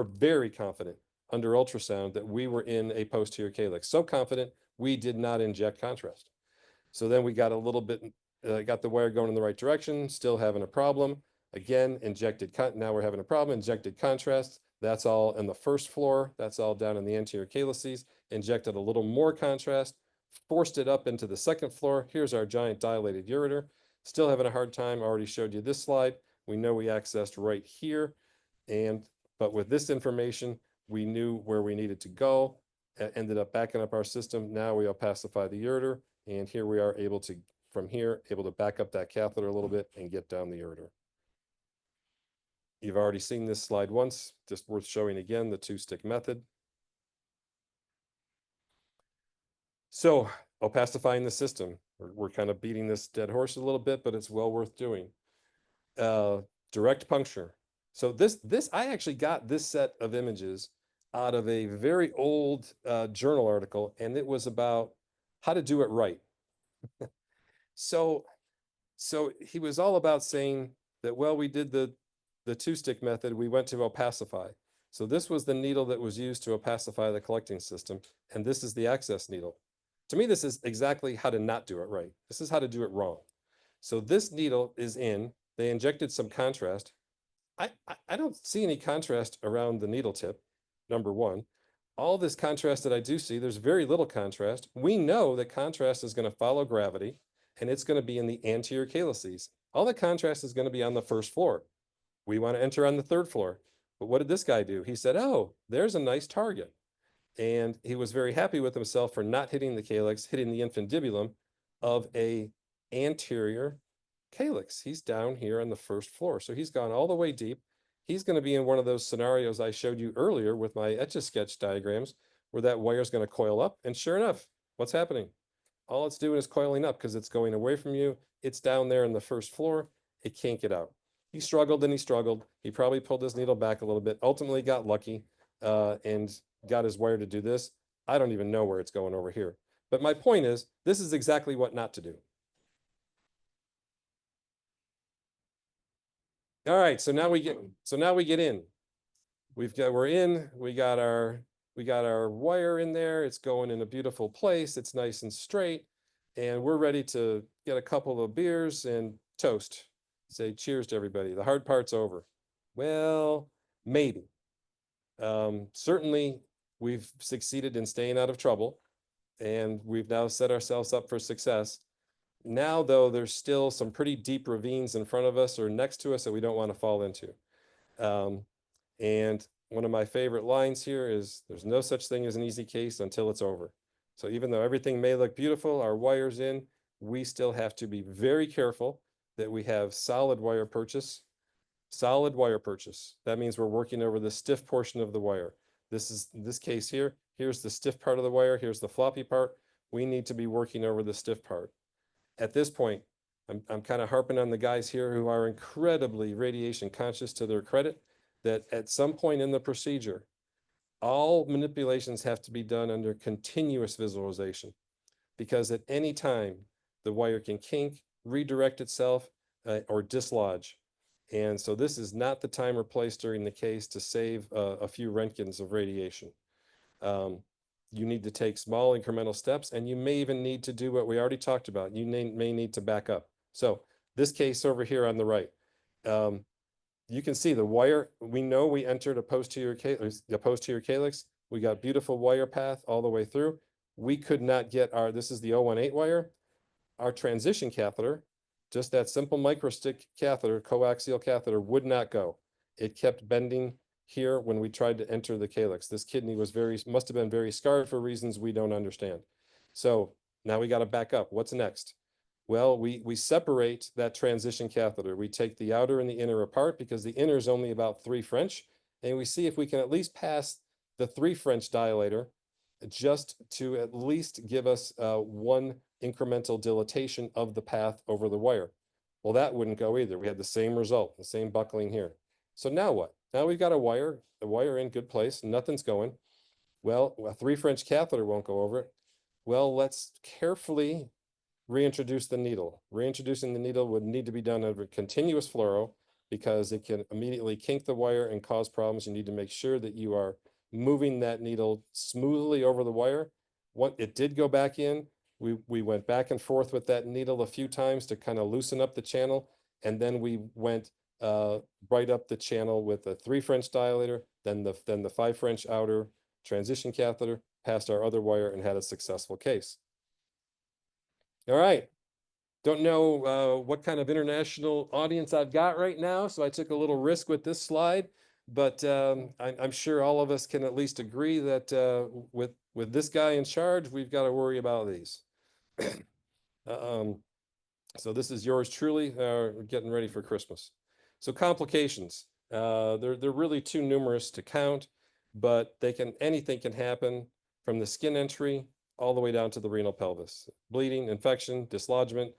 very confident under ultrasound that we were in a posterior calyx. So confident we did not inject contrast. So then we got a little bit, got the wire going in the right direction, still having a problem. Again, now we're having a problem, injected contrast. That's all in the first floor. That's all down in the anterior calyces. Injected a little more contrast, forced it up into the second floor. Here's our giant dilated ureter. Still having a hard time. I already showed you this slide. We know we accessed right here. But with this information, we knew where we needed to go. Ended up backing up our system. Now we opacify the ureter. And here we are able to, from here, able to back up that catheter a little bit and get down the ureter. You've already seen this slide once, just worth showing again, the two-stick method. So opacifying the system, we're kind of beating this dead horse a little bit, but it's well worth doing. Direct puncture. So I actually got this set of images out of a very old journal article, and it was about how to do it right. So he was all about saying that, well, we did the two-stick method, we went to opacify. So this was the needle that was used to opacify the collecting system, and this is the access needle. To me, this is exactly how to not do it right. This is how to do it wrong. So this needle is in, they injected some contrast. I don't see any contrast around the needle tip, number one. All this contrast that I do see, there's very little contrast. We know that contrast is going to follow gravity, and it's going to be in the anterior calyces. All the contrast is going to be on the first floor. We want to enter on the third floor. But what did this guy do? He said, oh, there's a nice target. And he was very happy with himself for not hitting the calyx, hitting the infundibulum of a anterior calyx. He's down here on the first floor. So he's gone all the way deep. He's going to be in one of those scenarios I showed you earlier with my Etch-a-Sketch diagrams, where that wire is going to coil up. And sure enough, what's happening? All it's doing is coiling up because it's going away from you. It's down there in the first floor. It can't get out. He struggled and he struggled. He probably pulled his needle back a little bit, ultimately got lucky and got his wire to do this. I don't even know where it's going over here. But my point is, this is exactly what not to do. All right, so now we get in. We're in, we got our wire in there. It's going in a beautiful place. It's nice and straight. And we're ready to get a couple of beers and toast. Say cheers to everybody. The hard part's over. Well, maybe. Certainly, we've succeeded in staying out of trouble, and we've now set ourselves up for success. Now, though, there's still some pretty deep ravines in front of us or next to us that we don't want to fall into. And one of my favorite lines here is, there's no such thing as an easy case until it's over. So even though everything may look beautiful, our wire's in, we still have to be very careful that we have solid wire purchase. Solid wire purchase. That means we're working over the stiff portion of the wire. In this case here, here's the stiff part of the wire, here's the floppy part. We need to be working over the stiff part. At this point, I'm kind of harping on the guys here who are incredibly radiation conscious, to their credit, that at some point in the procedure, all manipulations have to be done under continuous visualization, because at any time the wire can kink, redirect itself, or dislodge. And so this is not the time or place during the case to save a few Roentgens of radiation. You need to take small incremental steps, and you may even need to do what we already talked about. You may need to back up. So this case over here on the right, you can see the wire. We know we entered a posterior calyx. We got beautiful wire path all the way through. We could not get this is the 018 wire, our transition catheter, just that simple microstick catheter, coaxial catheter, would not go. It kept bending here when we tried to enter the calyx. This kidney must have been very scarred for reasons we don't understand. So now we got to back up. What's next? Well, we separate that transition catheter. We take the outer and the inner apart, because the inner is only about 3 French, and we see if we can at least pass the 3 French dilator, just to at least give us 1 incremental dilatation of the path over the wire. Well, that wouldn't go either. We had the same result, the same buckling here. So now what? Now we've got a wire in good place, nothing's going. Well, a 3 French catheter won't go over it. Well, let's carefully reintroduce the needle. Reintroducing the needle would need to be done over continuous fluoro, because it can immediately kink the wire and cause problems. You need to make sure that you are moving that needle smoothly over the wire. What it did go back in, we went back and forth with that needle a few times to kind of loosen up the channel, and then we went right up the channel with a 3 French dilator, then the 5 French outer transition catheter, past our other wire, and had a successful case. All right. Don't know what kind of international audience I've got right now, so I took a little risk with this slide, but I'm sure all of us can at least agree that with this guy in charge, we've got to worry about these. So this is yours truly, getting ready for Christmas. So complications, they're really too numerous to count, but anything can happen, from the skin entry all the way down to the renal pelvis. Bleeding, infection, dislodgement,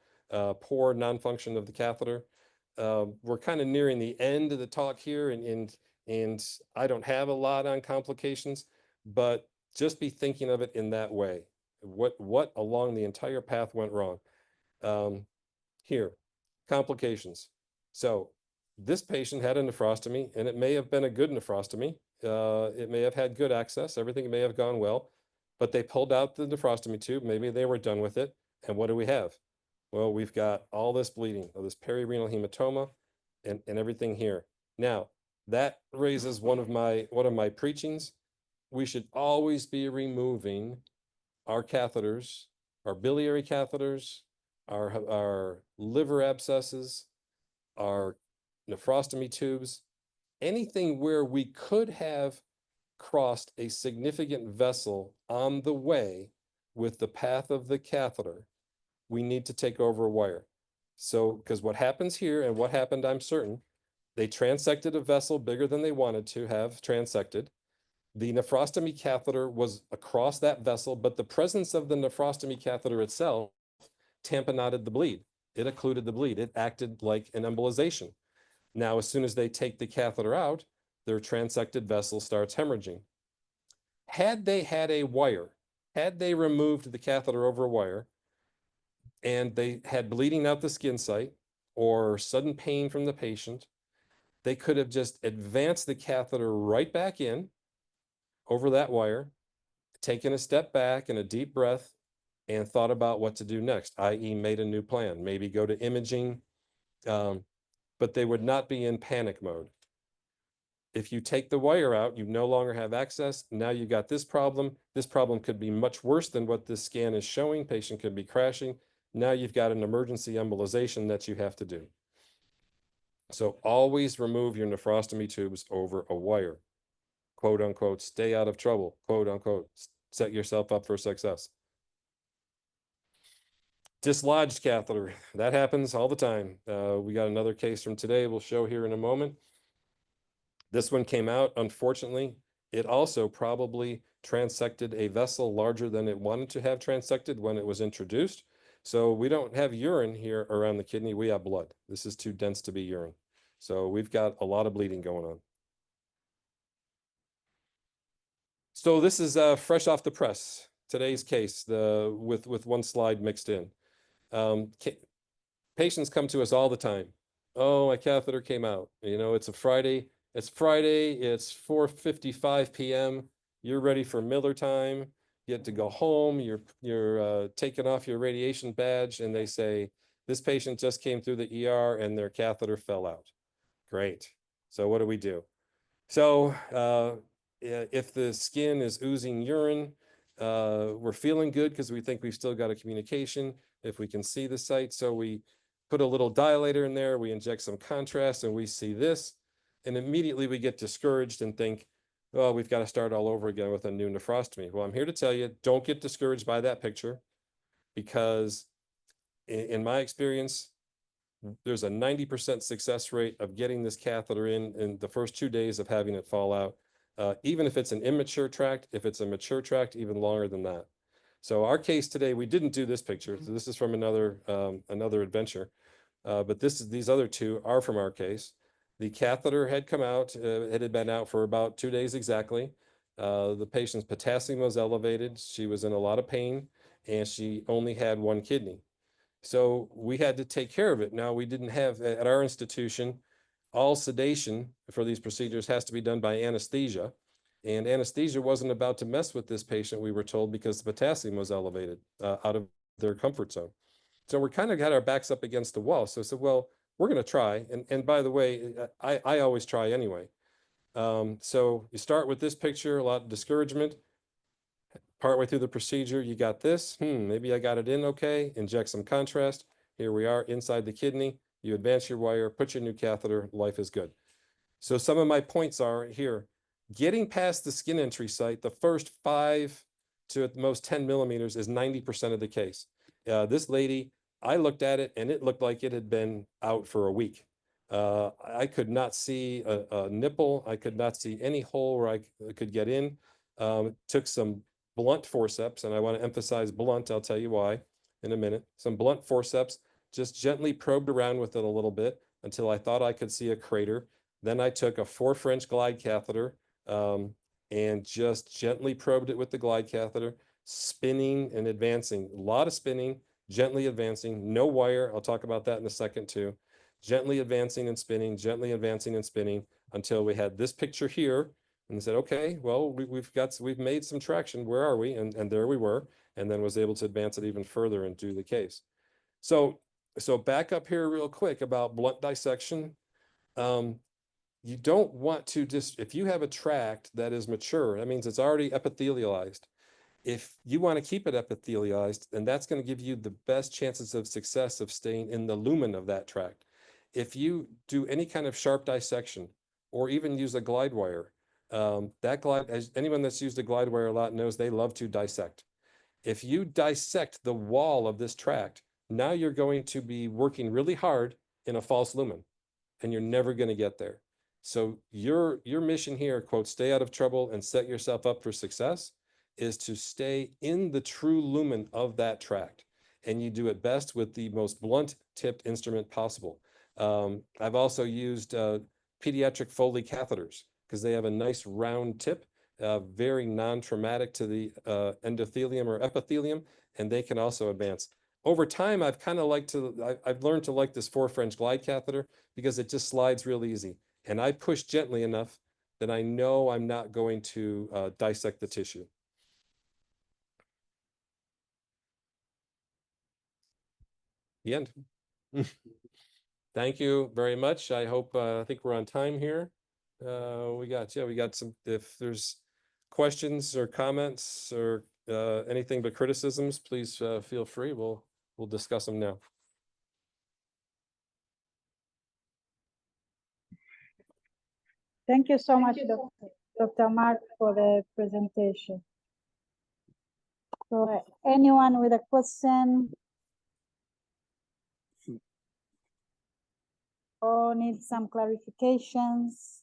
poor non-function of the catheter. We're kind of nearing the end of the talk here, and I don't have a lot on complications, but just be thinking of it in that way. What along the entire path went wrong? Here, complications. So this patient had a nephrostomy, and it may have been a good nephrostomy. It may have had good access. Everything may have gone well, but they pulled out the nephrostomy tube. Maybe they were done with it. And what do we have? Well, we've got all this bleeding, all this perirenal hematoma, and everything here. Now, that raises one of my preachings. We should always be removing our catheters, our biliary catheters, our liver abscesses, our nephrostomy tubes, anything where we could have crossed a significant vessel on the way with the path of the catheter, we need to take over a wire. So, because what happens here, and what happened, I'm certain, they transected a vessel bigger than they wanted to have transected. The nephrostomy catheter was across that vessel, but the presence of the nephrostomy catheter itself tamponaded the bleed. It occluded the bleed. It acted like an embolization. Now, as soon as they take the catheter out, their transected vessel starts hemorrhaging. Had they had a wire, had they removed the catheter over a wire, and they had bleeding out the skin site or sudden pain from the patient, they could have just advanced the catheter right back in over that wire, taken a step back and a deep breath, and thought about what to do next, i.e. made a new plan, maybe go to imaging, but they would not be in panic mode. If you take the wire out, you no longer have access. Now you got this problem. This problem could be much worse than what this scan is showing. Patient could be crashing. Now you've got an emergency embolization that you have to do. So always remove your nephrostomy tubes over a wire. Quote unquote, stay out of trouble. Quote unquote, set yourself up for success. Dislodged catheter, that happens all the time. We got another case from today we'll show here in a moment. This one came out, unfortunately. It also probably transected a vessel larger than it wanted to have transected when it was introduced. So we don't have urine here around the kidney, we have blood. This is too dense to be urine. So we've got a lot of bleeding going on. So this is fresh off the press, today's case, with one slide mixed in. Patients come to us all the time. Oh, my catheter came out. You know, it's a Friday. It's Friday. It's 4:55 p.m. You're ready for Miller time. You get to go home. You're taking off your radiation badge, and they say, this patient just came through the ER and their catheter fell out. Great. So what do we do? So if the skin is oozing urine, we're feeling good because we think we've still got a communication if we can see the site. So we put a little dilator in there, we inject some contrast, and we see this. And immediately we get discouraged and think, well, we've got to start all over again with a new nephrostomy. Well, I'm here to tell you, don't get discouraged by that picture, because in my experience, there's a 90% success rate of getting this catheter in the first 2 days of having it fall out. Even if it's an immature tract, if it's a mature tract, even longer than that. So our case today, we didn't do this picture. So this is from another adventure. But these other two are from our case. The catheter had come out. It had been out for about 2 days exactly. The patient's potassium was elevated. She was in a lot of pain, and she only had one kidney. So we had to take care of it. Now, we didn't have, at our institution, all sedation for these procedures has to be done by anesthesia. And anesthesia wasn't about to mess with this patient, we were told, because the potassium was elevated out of their comfort zone. So we kind of got our backs up against the wall. So I said, well, we're going to try. And by the way, I always try anyway. So you start with this picture, a lot of discouragement. Partway through the procedure, you got this. Maybe I got it in okay. Inject some contrast. Here we are inside the kidney. You advance your wire, put your new catheter, life is good. So some of my points are here. Getting past the skin entry site, the first 5 to at the most 10 millimeters is 90% of the case. This lady, I looked at it and it looked like it had been out for a week. I could not see a nipple. I could not see any hole where I could get in. Took some blunt forceps, and I want to emphasize blunt. I'll tell you why in a minute. Some blunt forceps, just gently probed around with it a little bit until I thought I could see a crater. Then I took a 4 French glide catheter and just gently probed it with the glide catheter, spinning and advancing. A lot of spinning, gently advancing, no wire. I'll talk about that in a second too. Gently advancing and spinning, gently advancing and spinning until we had this picture here. And said, okay, well, we've made some traction. Where are we? And there we were, and then was able to advance it even further and do the case. So back up here real quick about blunt dissection. You don't want to just, if you have a tract that is mature, that means it's already epithelialized. If you want to keep it epithelialized, then that's going to give you the best chances of success of staying in the lumen of that tract. If you do any kind of sharp dissection or even use a glide wire, as anyone that's used a glide wire a lot knows, they love to dissect. If you dissect the wall of this tract, now you're going to be working really hard in a false lumen, and you're never going to get there. So your mission here, quote, stay out of trouble and set yourself up for success, is to stay in the true lumen of that tract. And you do it best with the most blunt tipped instrument possible. I've also used pediatric Foley catheters, because they have a nice round tip, very non-traumatic to the endothelium or epithelium, and they can also advance. Over time, I've learned to like this 4 French glide catheter because it just slides real easy. And I push gently enough that I know I'm not going to dissect the tissue. The end. Thank you very much. I hope, I think we're on time here. We got some, if there's questions or comments or anything but criticisms, please feel free. We'll discuss them now. Thank you so much, Dr. Mark, for the presentation. So anyone with a question or need some clarifications?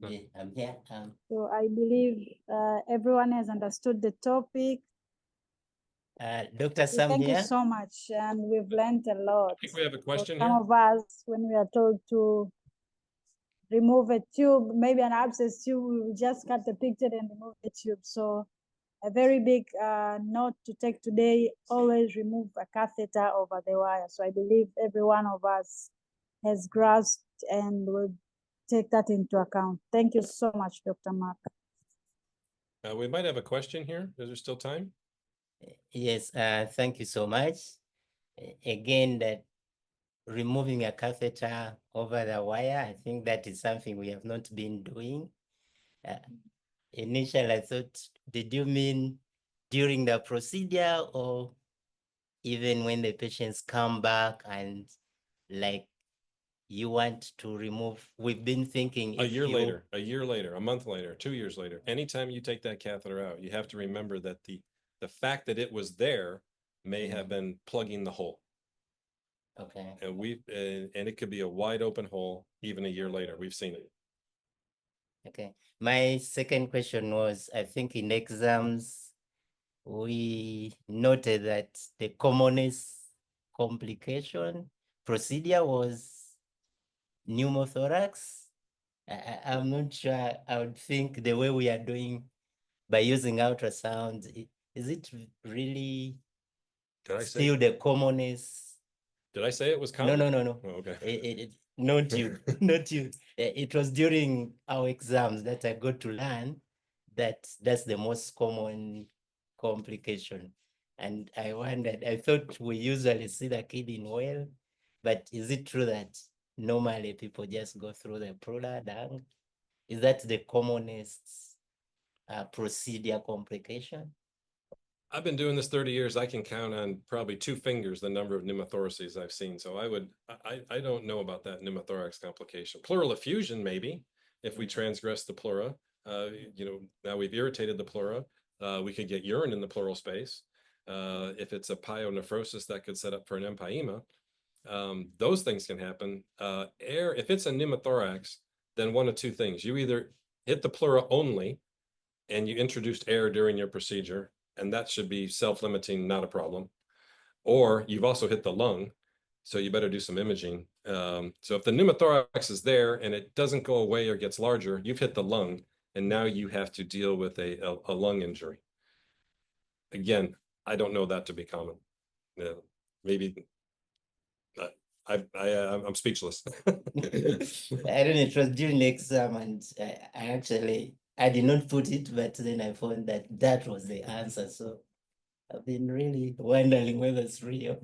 I'm here. So I believe everyone has understood the topic. Dr. So Sam thank you here. so much, and we've learned a lot. I think we have a For question some here. of us, when we are told to remove a tube, maybe an abscess tube, we will just cut the picture and remove the tube. So a very big note to take today, always remove a catheter over the wire. So I believe every one of us has grasped and will take that into account. Thank you so much, Dr. Mark. We might have a question here. Is there still time? Yes, thank you so much. Again, that removing a catheter over the wire, I think that is something we have not been doing. Initially, I thought, did you mean during the procedure or even when the patients come back and like you want to remove? We've been thinking A if year you- later, a year later, a month later, 2 years later, anytime you take that catheter out, you have to remember that the fact that it was there may have been plugging the hole. Okay. And it could be a wide open hole even a year later. We've seen it. Okay. My second question was, I think in exams, we noted that the commonest complication procedure was pneumothorax. I'm not sure. I would think the way we are doing by using ultrasound, is it really Did I say, still the commonest? did I say it was common? No. Oh, okay. Not you, not you. It was during our exams that I got to learn that that's the most common complication. And I wondered, I thought we usually see the kid in well, but is it true that normally people just go through the pleural dung? Is that the commonest procedure complication? I've been doing this 30 years. I can count on probably 2 fingers the number of pneumothoraces I've seen. So I don't know about that pneumothorax complication. Pleural effusion, maybe, if we transgress the pleura. Now we've irritated the pleura. We could get urine in the pleural space. If it's a pyonephrosis, that could set up for an empyema. Those things can happen. If it's a pneumothorax, then one of 2 things. You either hit the pleura only and you introduced air during your procedure, and that should be self-limiting, not a problem. Or you've also hit the lung, so you better do some imaging. So if the pneumothorax is there and it doesn't go away or gets larger, you've hit the lung, and now you have to deal with a lung injury. Again, I don't know that to be common. Maybe I'm speechless. I don't know, it was during the exam and I did not put it, but then I found that that was the answer. So I've been really wondering whether it's real.